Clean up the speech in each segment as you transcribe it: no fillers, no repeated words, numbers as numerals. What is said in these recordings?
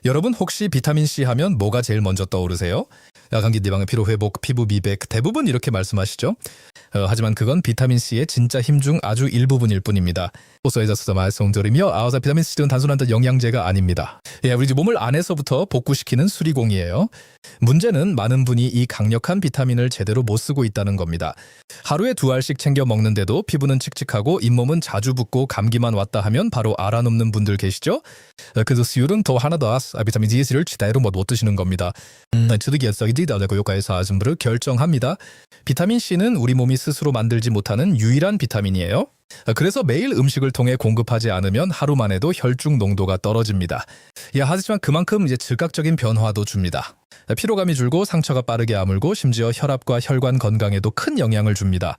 여러분 혹시 비타민C 하면 뭐가 제일 먼저 떠오르세요? 감기 예방, 피로회복, 피부 미백 대부분 이렇게 말씀하시죠. 하지만 그건 비타민C의 진짜 힘 중 아주 일부분일 뿐입니다. 호소에서도 말씀드리며 비타민C는 단순한 영양제가 아닙니다. 우리 몸을 안에서부터 복구시키는 수리공이에요. 문제는 많은 분이 이 강력한 비타민을 제대로 못 쓰고 있다는 겁니다. 하루에 2알씩 챙겨 먹는데도 피부는 칙칙하고 잇몸은 자주 붓고 감기만 왔다 하면 바로 알아눕는 분들 계시죠? 그래서 수율은 더 하나 더 비타민 D를 제대로 못 드시는 겁니다. 효과에서 결정합니다. 비타민C는 우리 몸이 스스로 만들지 못하는 유일한 비타민이에요. 그래서 매일 음식을 통해 공급하지 않으면 하루만 해도 혈중 농도가 떨어집니다. 하지만 그만큼 즉각적인 변화도 줍니다. 피로감이 줄고 상처가 빠르게 아물고 심지어 혈압과 혈관 건강에도 큰 영향을 줍니다.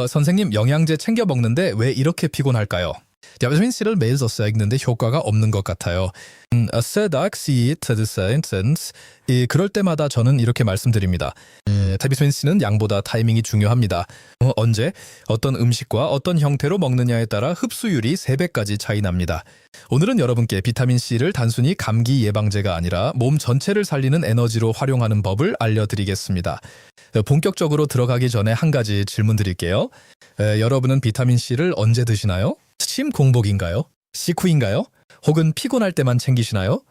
선생님, 영양제 챙겨 먹는데 왜 이렇게 피곤할까요? 비타민C를 매일 써야 읽는데 효과가 없는 것 같아요. 그럴 때마다 저는 이렇게 말씀드립니다. 비타민C는 양보다 타이밍이 중요합니다. 언제, 어떤 음식과 어떤 형태로 먹느냐에 따라 흡수율이 3배까지 차이 납니다. 오늘은 여러분께 비타민C를 단순히 감기 예방제가 아니라 몸 전체를 살리는 에너지로 활용하는 법을 알려드리겠습니다. 본격적으로 들어가기 전에 한 가지 질문 드릴게요. 여러분은 비타민C를 언제 드시나요? 침 공복인가요? 식후인가요? 혹은 피곤할 때만 챙기시나요?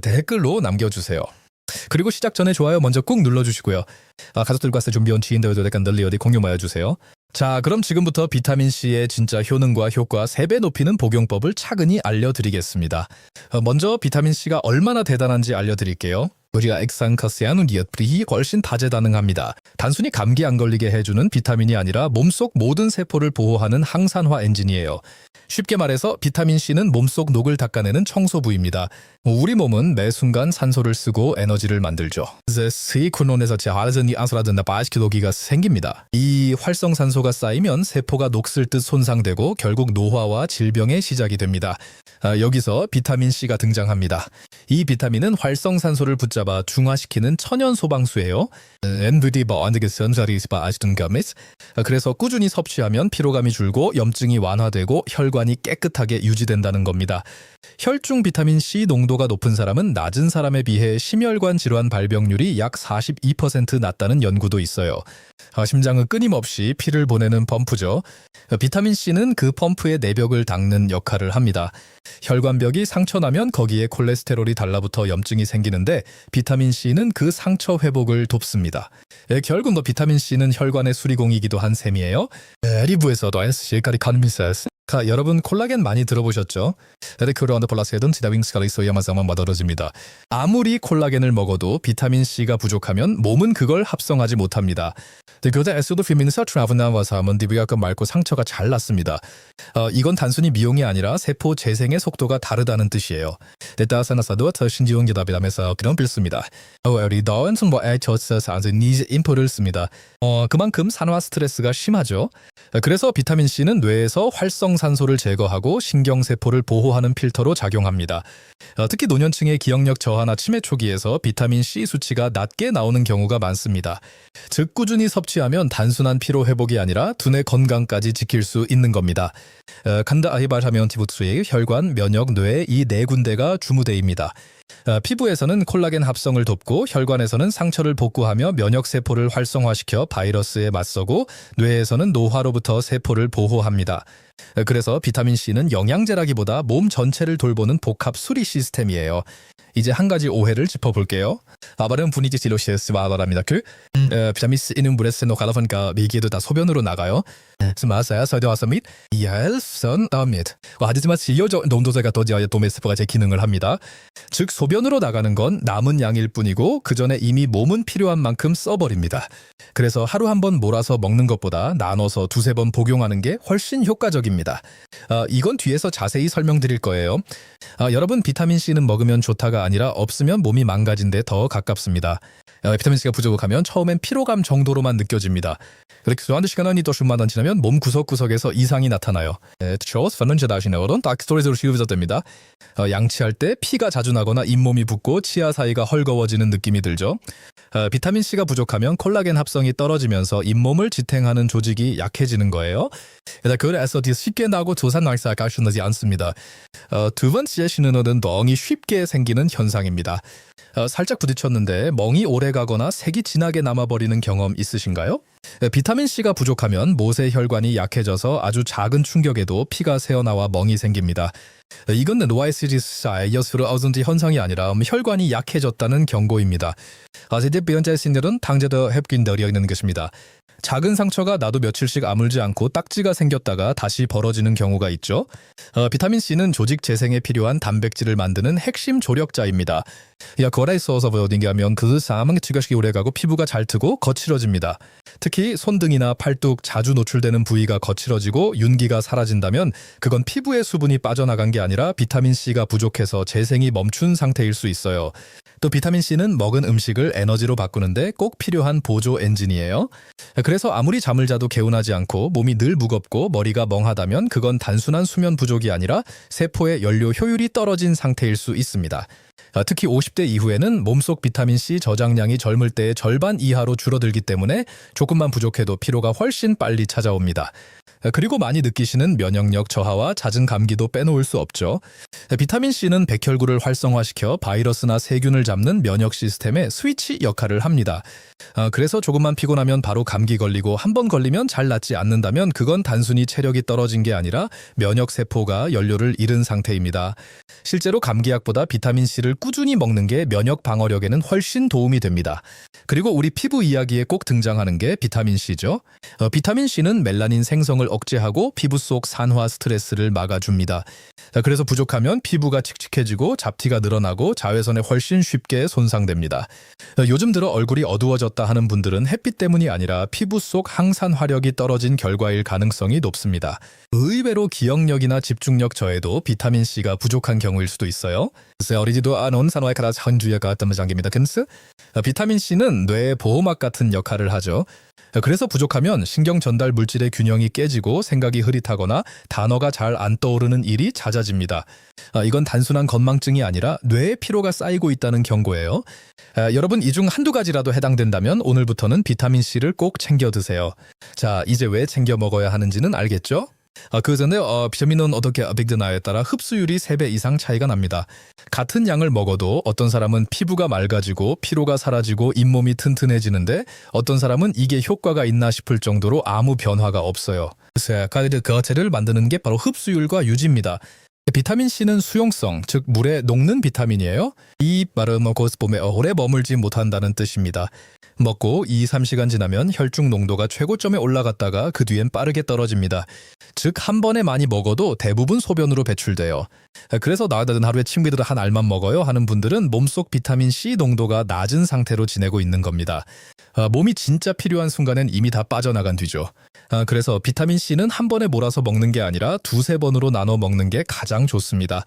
댓글로 남겨주세요. 그리고 시작 전에 좋아요 먼저 꾹 눌러주시고요. 가족들과 준비한 지인들도 약간 널리 어디 공유 모여주세요. 자, 그럼 지금부터 비타민C의 진짜 효능과 효과 3배 높이는 복용법을 차근히 알려드리겠습니다. 먼저 비타민C가 얼마나 대단한지 알려드릴게요. 우리가 액상커스야누니엇프리히 훨씬 다재다능합니다. 단순히 감기 안 걸리게 해주는 비타민이 아니라 몸속 모든 세포를 보호하는 항산화 엔진이에요. 쉽게 말해서 비타민C는 몸속 녹을 닦아내는 청소부입니다. 우리 몸은 매 순간 산소를 쓰고 에너지를 만들죠. 기가 생깁니다. 이 활성산소가 쌓이면 세포가 녹슬 듯 손상되고 결국 노화와 질병의 시작이 됩니다. 여기서 비타민C가 등장합니다. 이 비타민은 활성산소를 붙잡아 중화시키는 천연 소방수예요. 그래서 꾸준히 섭취하면 피로감이 줄고 염증이 완화되고 혈관이 깨끗하게 유지된다는 겁니다. 혈중 비타민C 농도가 높은 사람은 낮은 사람에 비해 심혈관 질환 발병률이 약 42% 낮다는 연구도 있어요. 심장은 끊임없이 피를 보내는 펌프죠. 비타민C는 그 펌프의 내벽을 닦는 역할을 합니다. 혈관벽이 상처나면 거기에 콜레스테롤이 달라붙어 염증이 생기는데 비타민C는 그 상처 회복을 돕습니다. 결국 비타민C는 혈관의 수리공이기도 한 셈이에요. 리브에서도 여러분 콜라겐 많이 들어보셨죠? 아무리 콜라겐을 먹어도 비타민C가 부족하면 몸은 그걸 합성하지 못합니다. 맑고 상처가 잘 났습니다. 이건 단순히 미용이 아니라 세포 재생의 속도가 다르다는 뜻이에요. 그런 필수입니다. 인포를 씁니다. 그만큼 산화 스트레스가 심하죠. 그래서 비타민C는 뇌에서 활성산소를 제거하고 신경세포를 보호하는 필터로 작용합니다. 특히 노년층의 기억력 저하나 치매 초기에서 비타민C 수치가 낮게 나오는 경우가 많습니다. 즉 꾸준히 섭취하면 단순한 피로 회복이 아니라 두뇌 건강까지 지킬 수 있는 겁니다. 혈관, 면역, 뇌 이 4군데가 주무대입니다. 피부에서는 콜라겐 합성을 돕고 혈관에서는 상처를 복구하며 면역세포를 활성화시켜 바이러스에 맞서고 뇌에서는 노화로부터 세포를 보호합니다. 그래서 비타민C는 영양제라기보다 몸 전체를 돌보는 복합 수리 시스템이에요. 이제 한 가지 오해를 짚어볼게요. 아바른 분위기 질로시스 말합니다. 비타민C는 물에서 녹아나니까 미기에도 다 소변으로 나가요. 맞아요. 서대와서 및 이알선 및 하지만 지효적 농도제가 도지하여 도메스포가 제 기능을 합니다. 즉 소변으로 나가는 건 남은 양일 뿐이고 그 전에 이미 몸은 필요한 만큼 써버립니다. 그래서 하루 한 번 몰아서 먹는 것보다 나눠서 2-3번 복용하는 게 훨씬 효과적입니다. 이건 뒤에서 자세히 설명드릴 거예요. 여러분 비타민C는 먹으면 좋다가 아니라 없으면 몸이 망가진 데 더 가깝습니다. 비타민 C가 부족하면 처음엔 피로감 정도로만 느껴집니다. 그렇게 수한 시간이 또 shum마dan 지나면 몸 구석구석에서 이상이 나타나요. Trots vanunjada시네오론 딱 스토리즈로 시급해졌답니다. 양치할 때 피가 자주 나거나 잇몸이 붓고 치아 사이가 헐거워지는 느낌이 들죠. 비타민 C가 부족하면 콜라겐 합성이 떨어지면서 잇몸을 지탱하는 조직이 약해지는 거예요. 그래서 쉽게 나고 조산 날사가 쉬지 않습니다. 두 번째 신호는 멍이 쉽게 생기는 현상입니다. 살짝 부딪혔는데 멍이 오래가거나 색이 진하게 남아버리는 경험 있으신가요? 비타민 C가 부족하면 모세 혈관이 약해져서 아주 작은 충격에도 피가 새어나와 멍이 생깁니다. 이건 노아이시리스사이어스로 어준지 현상이 아니라 혈관이 약해졌다는 경고입니다. 아세대 비언자신들은 당제더 햅긴더리어 있는 것입니다. 작은 상처가 나도 며칠씩 아물지 않고 딱지가 생겼다가 다시 벌어지는 경우가 있죠. 비타민 C는 조직 재생에 필요한 단백질을 만드는 핵심 조력자입니다. 거라에 써서 보여드리면 그 상황 지가시기 오래가고 피부가 잘 트고 거칠어집니다. 특히 손등이나 팔뚝 자주 노출되는 부위가 거칠어지고 윤기가 사라진다면 그건 피부의 수분이 빠져나간 게 아니라 비타민 C가 부족해서 재생이 멈춘 상태일 수 있어요. 또 비타민 C는 먹은 음식을 에너지로 바꾸는데 꼭 필요한 보조 엔진이에요. 그래서 아무리 잠을 자도 개운하지 않고 몸이 늘 무겁고 머리가 멍하다면 그건 단순한 수면 부족이 아니라 세포의 연료 효율이 떨어진 상태일 수 있습니다. 특히 50대 이후에는 몸속 비타민 C 저장량이 젊을 때의 절반 이하로 줄어들기 때문에 조금만 부족해도 피로가 훨씬 빨리 찾아옵니다. 그리고 많이 느끼시는 면역력 저하와 잦은 감기도 빼놓을 수 없죠. 비타민 C는 백혈구를 활성화시켜 바이러스나 세균을 잡는 면역 시스템의 스위치 역할을 합니다. 그래서 조금만 피곤하면 바로 감기 걸리고 한 번 걸리면 잘 낫지 않는다면 그건 단순히 체력이 떨어진 게 아니라 면역 세포가 연료를 잃은 상태입니다. 실제로 감기약보다 비타민 C를 꾸준히 먹는 게 면역 방어력에는 훨씬 도움이 됩니다. 그리고 우리 피부 이야기에 꼭 등장하는 게 비타민 C죠. 비타민 C는 멜라닌 생성을 억제하고 피부 속 산화 스트레스를 막아줍니다. 그래서 부족하면 피부가 칙칙해지고 잡티가 늘어나고 자외선에 훨씬 쉽게 손상됩니다. 요즘 들어 얼굴이 어두워졌다 하는 분들은 햇빛 때문이 아니라 피부 속 항산 화력이 떨어진 결과일 가능성이 높습니다. 의외로 기억력이나 집중력 저해도 비타민 C가 부족한 경우일 수도 있어요. 어리지도 않은 산화에 가라 현주야가 어떤 장기입니다. 근스 비타민 C는 뇌의 보호막 같은 역할을 하죠. 그래서 부족하면 신경 전달 물질의 균형이 깨지고 생각이 흐릿하거나 단어가 잘 안 떠오르는 일이 잦아집니다. 이건 단순한 건망증이 아니라 뇌에 피로가 쌓이고 있다는 경고예요. 여러분 이 중 한두 가지라도 해당된다면 오늘부터는 비타민 C를 꼭 챙겨 드세요. 자, 이제 왜 챙겨 먹어야 하는지는 알겠죠? 그 전에 비타민은 어떻게 빅드나에 따라 흡수율이 3배 이상 차이가 납니다. 같은 양을 먹어도 어떤 사람은 피부가 맑아지고 피로가 사라지고 잇몸이 튼튼해지는데 어떤 사람은 이게 효과가 있나 싶을 정도로 아무 변화가 없어요. 그 어체를 만드는 게 바로 흡수율과 유지입니다. 비타민 C는 수용성, 즉 물에 녹는 비타민이에요. 이 말은 고스봄에 오래 머물지 못한다는 뜻입니다. 먹고 2-3시간 지나면 혈중 농도가 최고점에 올라갔다가 그 뒤엔 빠르게 떨어집니다. 즉 한 번에 많이 먹어도 대부분 소변으로 배출돼요. 그래서 나는 하루에 친구들 한 알만 먹어요 하는 분들은 몸속 비타민 C 농도가 낮은 상태로 지내고 있는 겁니다. 몸이 진짜 필요한 순간엔 이미 다 빠져나간 뒤죠. 그래서 비타민 C는 한 번에 몰아서 먹는 게 아니라 2-3번으로 나눠 먹는 게 가장 좋습니다.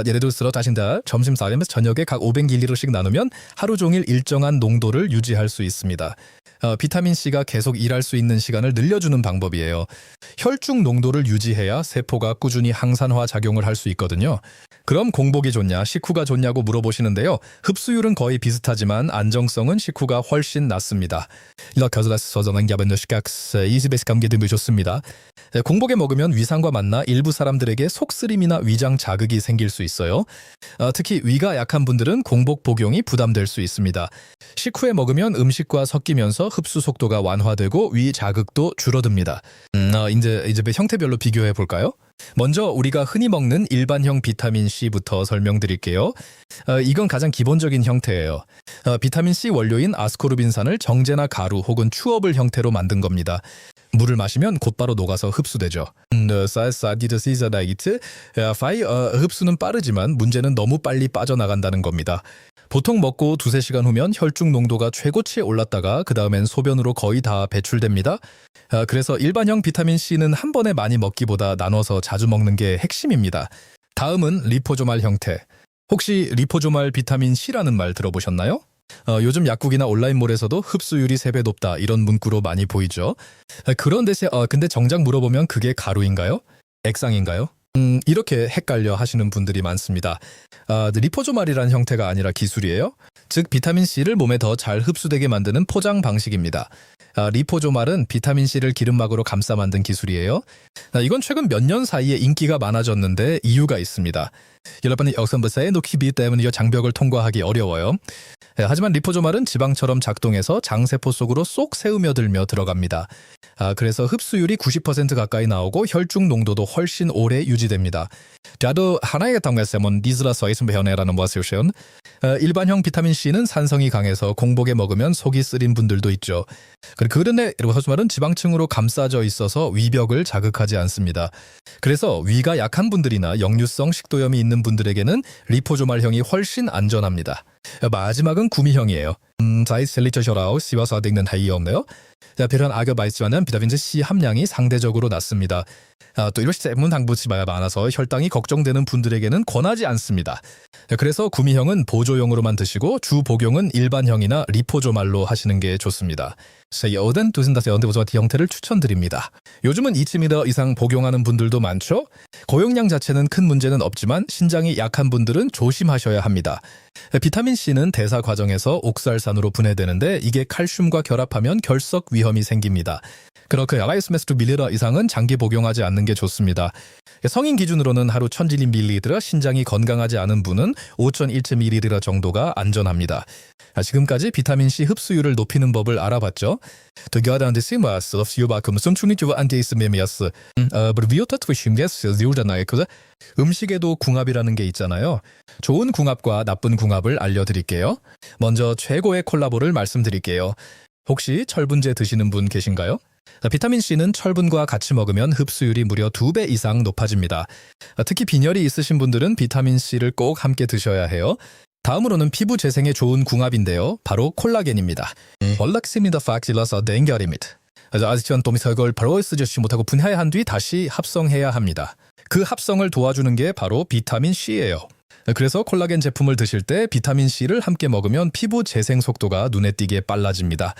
예를 들어 자신들 점심 사이면서 저녁에 각 500ml씩 나누면 하루 종일 일정한 농도를 유지할 수 있습니다. 비타민 C가 계속 일할 수 있는 시간을 늘려주는 방법이에요. 혈중 농도를 유지해야 세포가 꾸준히 항산화 작용을 할 수 있거든요. 그럼 공복이 좋냐, 식후가 좋냐고 물어보시는데요. 흡수율은 거의 비슷하지만 안정성은 식후가 훨씬 낮습니다. 이렇게 서서는 야벤더시각스 이스베스 감기들이 좋습니다. 공복에 먹으면 위산과 만나 일부 사람들에게 속쓰림이나 위장 자극이 생길 수 있어요. 특히 위가 약한 분들은 공복 복용이 부담될 수 있습니다. 식후에 먹으면 음식과 섞이면서 흡수 속도가 완화되고 위 자극도 줄어듭니다. 이제 형태별로 비교해 볼까요? 먼저 우리가 흔히 먹는 일반형 비타민 C부터 설명드릴게요. 이건 가장 기본적인 형태예요. 비타민 C 원료인 아스코르빈산을 정제나 가루 혹은 추업을 형태로 만든 겁니다. 물을 마시면 곧바로 녹아서 흡수되죠. 흡수는 빠르지만 문제는 너무 빨리 빠져나간다는 겁니다. 보통 먹고 2-3시간 후면 혈중 농도가 최고치에 올랐다가 그 다음엔 소변으로 거의 다 배출됩니다. 그래서 일반형 비타민 C는 한 번에 많이 먹기보다 나눠서 자주 먹는 게 핵심입니다. 다음은 리포조말 형태. 혹시 리포조말 비타민 C라는 말 들어보셨나요? 요즘 약국이나 온라인몰에서도 흡수율이 3배 높다 이런 문구로 많이 보이죠. 그런데 근데 정작 물어보면 그게 가루인가요? 액상인가요? 이렇게 헷갈려 하시는 분들이 많습니다. 리포조말이라는 형태가 아니라 기술이에요. 즉 비타민C를 몸에 더 잘 흡수되게 만드는 포장 방식입니다. 리포조말은 비타민C를 기름막으로 감싸 만든 기술이에요. 이건 최근 몇 년 사이에 인기가 많아졌는데 이유가 있습니다. 여러분이 역선부사에 놓기 때문에 장벽을 통과하기 어려워요. 하지만 리포조말은 지방처럼 작동해서 장세포 속으로 쏙 새우며들며 들어갑니다. 그래서 흡수율이 90% 가까이 나오고 혈중 농도도 훨씬 오래 유지됩니다. 저도 하나의 당했으면 니즈라서 있으면 변해라는 것을 시온. 일반형 비타민C는 산성이 강해서 공복에 먹으면 속이 쓰린 분들도 있죠. 그런데 리포조말은 지방층으로 감싸져 있어서 위벽을 자극하지 않습니다. 그래서 위가 약한 분들이나 역류성 식도염이 있는 분들에게는 리포조말형이 훨씬 안전합니다. 마지막은 구미형이에요. 자이셀리처셔라우 씨와서 읽는 하이 없네요. 별한 악역 말지만은 비타민C C 함량이 상대적으로 낮습니다. 또 이런専門 당부치가 많아서 혈당이 걱정되는 분들에게는 권하지 않습니다. 그래서 구미형은 보조용으로만 드시고 주 복용은 일반형이나 리포조말로 하시는 게 좋습니다. 여든 두신다세 연대보조마티 형태를 추천드립니다. 요즘은 2층 이상 복용하는 분들도 많죠. 고용량 자체는 큰 문제는 없지만 신장이 약한 분들은 조심하셔야 합니다. 비타민C는 대사 과정에서 옥살산으로 분해되는데 이게 칼슘과 결합하면 결석 위험이 생깁니다. 그렇게 야가이스메스트 밀리러 이상은 장기 복용하지 않는 게 좋습니다. 성인 기준으로는 하루 1000ml, 신장이 건강하지 않은 분은 5001ml 정도가 안전합니다. 지금까지 비타민C 흡수율을 높이는 법을 알아봤죠. 음식에도 궁합이라는 게 있잖아요. 좋은 궁합과 나쁜 궁합을 알려드릴게요. 먼저 최고의 콜라보를 말씀드릴게요. 혹시 철분제 드시는 분 계신가요? 비타민C는 철분과 같이 먹으면 흡수율이 무려 2배 이상 높아집니다. 특히 빈혈이 있으신 분들은 비타민C를 꼭 함께 드셔야 해요. 다음으로는 피부 재생에 좋은 궁합인데요. 바로 콜라겐입니다. 월락십니다 팍질러서 댕결입니다. 아직 전 도미설걸 바로 쓰지 못하고 분해한 뒤 다시 합성해야 합니다. 그 합성을 도와주는 게 바로 비타민C예요. 그래서 콜라겐 제품을 드실 때 비타민C를 함께 먹으면 피부 재생 속도가 눈에 띄게 빨라집니다.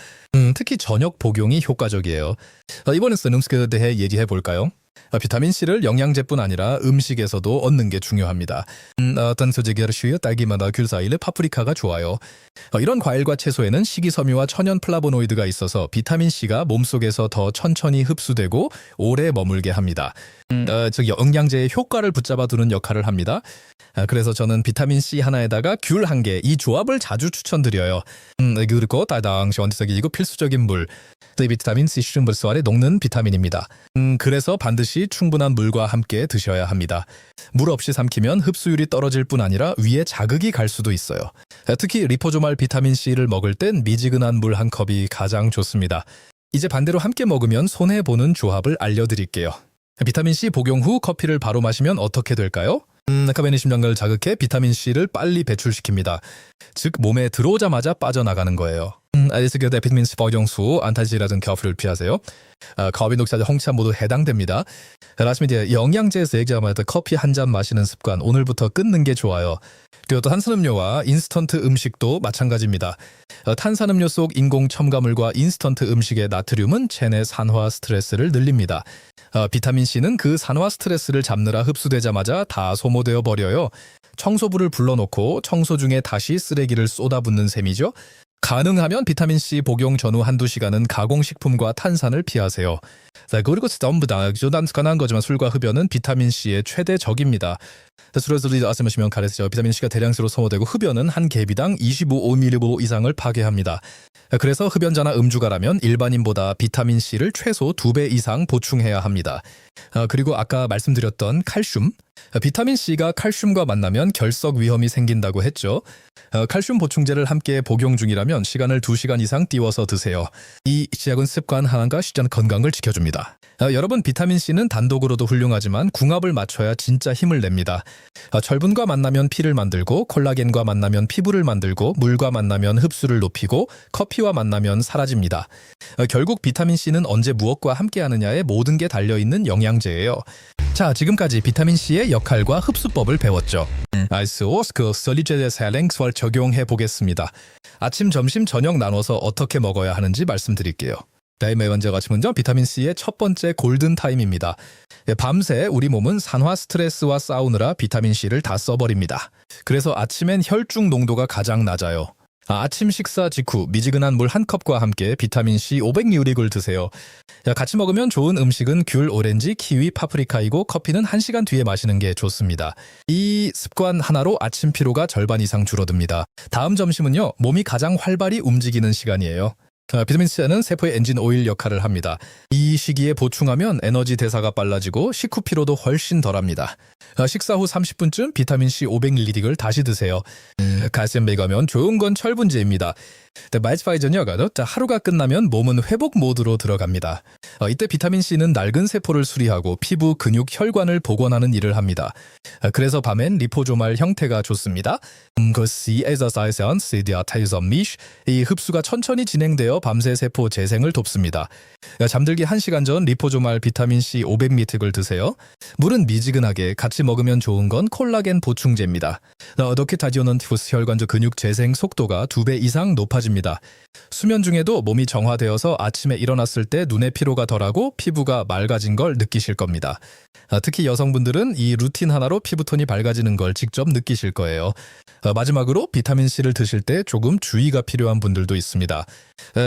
특히 저녁 복용이 효과적이에요. 이번엔 음식에 대해 얘기해 볼까요? 비타민C를 영양제뿐 아니라 음식에서도 얻는 게 중요합니다. 어떤 소재기를 쉬어 딸기마다 귤사이르 파프리카가 좋아요. 이런 과일과 채소에는 식이섬유와 천연 플라보노이드가 있어서 비타민C가 몸속에서 더 천천히 흡수되고 오래 머물게 합니다. 즉 영양제의 효과를 붙잡아두는 역할을 합니다. 그래서 저는 비타민C 하나에다가 귤 한 개, 이 조합을 자주 추천드려요. 그리고 다당 시원티석이고 필수적인 물. 비타민C 슈름불스알에 녹는 비타민입니다. 그래서 반드시 충분한 물과 함께 드셔야 합니다. 물 없이 삼키면 흡수율이 떨어질 뿐 아니라 위에 자극이 갈 수도 있어요. 특히 리포조말 비타민C를 먹을 땐 미지근한 물 한 컵이 가장 좋습니다. 이제 반대로 함께 먹으면 손해보는 조합을 알려드릴게요. 비타민C 복용 후 커피를 바로 마시면 어떻게 될까요? 카베니 심장을 자극해 비타민C를 빨리 배출시킵니다. 즉 몸에 들어오자마자 빠져나가는 거예요. 아이스게드 비타민C 복용수 안타지라든 커피를 피하세요. 커피, 녹차, 홍차 모두 해당됩니다. 라스미디아 영양제에서 얘기하면 커피 한 잔 마시는 습관 오늘부터 끊는 게 좋아요. 그리고 또 탄산음료와 인스턴트 음식도 마찬가지입니다. 탄산음료 속 인공 첨가물과 인스턴트 음식의 나트륨은 체내 산화 스트레스를 늘립니다. 비타민C는 그 산화 스트레스를 잡느라 흡수되자마자 다 소모되어 버려요. 청소부를 불러놓고 청소 중에 다시 쓰레기를 쏟아붓는 셈이죠. 가능하면 비타민C 복용 전후 한두 시간은 가공식품과 탄산을 피하세요. 그리고 전부 다 간단한 거지만 술과 흡연은 비타민C의 최대 적입니다. 술을 아시면 가래서 비타민C가 대량수로 소모되고 흡연은 한 개비당 25ml 이상을 파괴합니다. 그래서 흡연자나 음주가라면 일반인보다 비타민C를 최소 2배 이상 보충해야 합니다. 그리고 아까 말씀드렸던 칼슘. 비타민C가 칼슘과 만나면 결석 위험이 생긴다고 했죠. 칼슘 보충제를 함께 복용 중이라면 시간을 2시간 이상 띄워서 드세요. 이 작은 습관 하나가 실전 건강을 지켜줍니다. 여러분 비타민C는 단독으로도 훌륭하지만 궁합을 맞춰야 진짜 힘을 냅니다. 철분과 만나면 피를 만들고 콜라겐과 만나면 피부를 만들고 물과 만나면 흡수를 높이고 커피와 만나면 사라집니다. 결국 비타민C는 언제 무엇과 함께 하느냐에 모든 게 달려있는 영양제예요. 자, 지금까지 비타민C의 역할과 흡수법을 배웠죠. 아이스오스 그 설리제의 셀랭스를 적용해 보겠습니다. 아침, 점심, 저녁 나눠서 어떻게 먹어야 하는지 말씀드릴게요. 네, 먼저 같이 먼저 비타민C의 첫 번째 골든타임입니다. 밤새 우리 몸은 산화 스트레스와 싸우느라 비타민C를 다 써버립니다. 그래서 아침엔 혈중 농도가 가장 낮아요. 아침 식사 직후 미지근한 물 한 컵과 함께 비타민C 500mg을 드세요. 같이 먹으면 좋은 음식은 귤, 오렌지, 키위, 파프리카이고 커피는 1시간 뒤에 마시는 게 좋습니다. 이 습관 하나로 아침 피로가 절반 이상 줄어듭니다. 다음 점심은요, 몸이 가장 활발히 움직이는 시간이에요. 비타민C는 세포의 엔진 오일 역할을 합니다. 이 시기에 보충하면 에너지 대사가 빨라지고 식후 피로도 훨씬 덜합니다. 식사 후 30분쯤 비타민C 500mg를 다시 드세요. 칼슘 배가면 좋은 건 철분제입니다. 하루가 끝나면 몸은 회복 모드로 들어갑니다. 이때 비타민C는 낡은 세포를 수리하고 피부, 근육, 혈관을 복원하는 일을 합니다. 그래서 밤엔 리포조말 형태가 좋습니다. 이 흡수가 천천히 진행되어 밤새 세포 재생을 돕습니다. 잠들기 1시간 전 리포조말 비타민C 500mg를 드세요. 물은 미지근하게, 같이 먹으면 좋은 건 콜라겐 보충제입니다. 어도키타디오넌티푸스 혈관조 근육 재생 속도가 2배 이상 높아집니다. 수면 중에도 몸이 정화되어서 아침에 일어났을 때 눈의 피로가 덜하고 피부가 맑아진 걸 느끼실 겁니다. 특히 여성분들은 이 루틴 하나로 피부톤이 밝아지는 걸 직접 느끼실 거예요. 마지막으로 비타민C를 드실 때 조금 주의가 필요한 분들도 있습니다.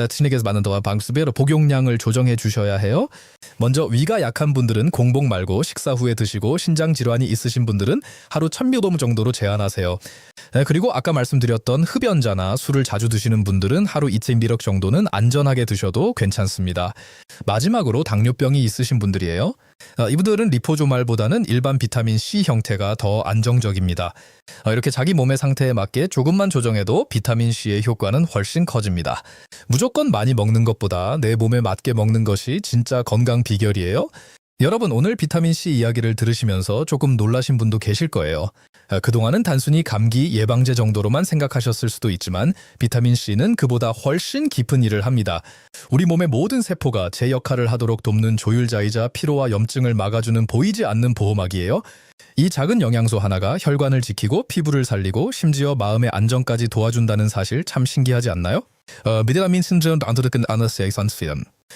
친에게서 맞는 동안 방수배로 복용량을 조정해 주셔야 해요. 먼저 위가 약한 분들은 공복 말고 식사 후에 드시고, 신장 질환이 있으신 분들은 하루 1000mg 정도로 제한하세요. 그리고 아까 말씀드렸던 흡연자나 술을 자주 드시는 분들은 하루 2000mg 정도는 안전하게 드셔도 괜찮습니다. 마지막으로 당뇨병이 있으신 분들이에요. 이분들은 리포조말보다는 일반 비타민C 형태가 더 안정적입니다. 이렇게 자기 몸의 상태에 맞게 조금만 조정해도 비타민C의 효과는 훨씬 커집니다. 무조건 많이 먹는 것보다 내 몸에 맞게 먹는 것이 진짜 건강 비결이에요. 여러분, 오늘 비타민C 이야기를 들으시면서 조금 놀라신 분도 계실 거예요. 그동안은 단순히 감기 예방제 정도로만 생각하셨을 수도 있지만 비타민C는 그보다 훨씬 깊은 일을 합니다. 우리 몸의 모든 세포가 제 역할을 하도록 돕는 조율자이자 피로와 염증을 막아주는 보이지 않는 보호막이에요. 이 작은 영양소 하나가 혈관을 지키고 피부를 살리고 심지어 마음의 안정까지 도와준다는 사실 참 신기하지 않나요? 비타민C는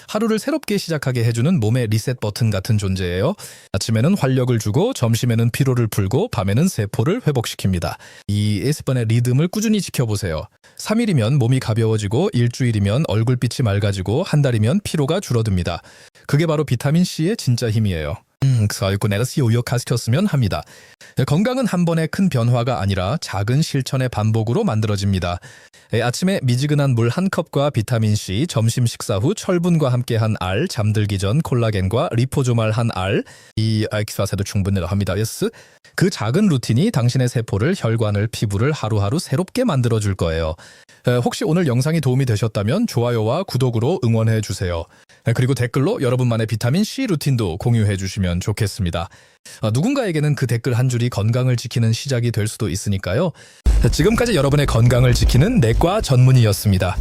하루를 새롭게 시작하게 해주는 몸의 리셋 버튼 같은 존재예요. 아침에는 활력을 주고, 점심에는 피로를 풀고, 밤에는 세포를 회복시킵니다. 이 10번의 리듬을 꾸준히 지켜보세요. 3일이면 몸이 가벼워지고, 일주일이면 얼굴빛이 맑아지고, 한 달이면 피로가 줄어듭니다. 그게 바로 비타민C의 진짜 힘이에요. 요약시켰으면 합니다. 건강은 한 번의 큰 변화가 아니라 작은 실천의 반복으로 만들어집니다. 아침에 미지근한 물 한 컵과 비타민C, 점심 식사 후 철분과 함께한 알, 잠들기 전 콜라겐과 리포조말 한 알, 이 엑스파세도 충분히 합니다. 그 작은 루틴이 당신의 세포를, 혈관을, 피부를 하루하루 새롭게 만들어줄 거예요. 혹시 오늘 영상이 도움이 되셨다면 좋아요와 구독으로 응원해 주세요. 그리고 댓글로 여러분만의 비타민C 루틴도 공유해 주시면 좋겠습니다. 누군가에게는 그 댓글 한 줄이 건강을 지키는 시작이 될 수도 있으니까요. 지금까지 여러분의 건강을 지키는 내과 전문의였습니다.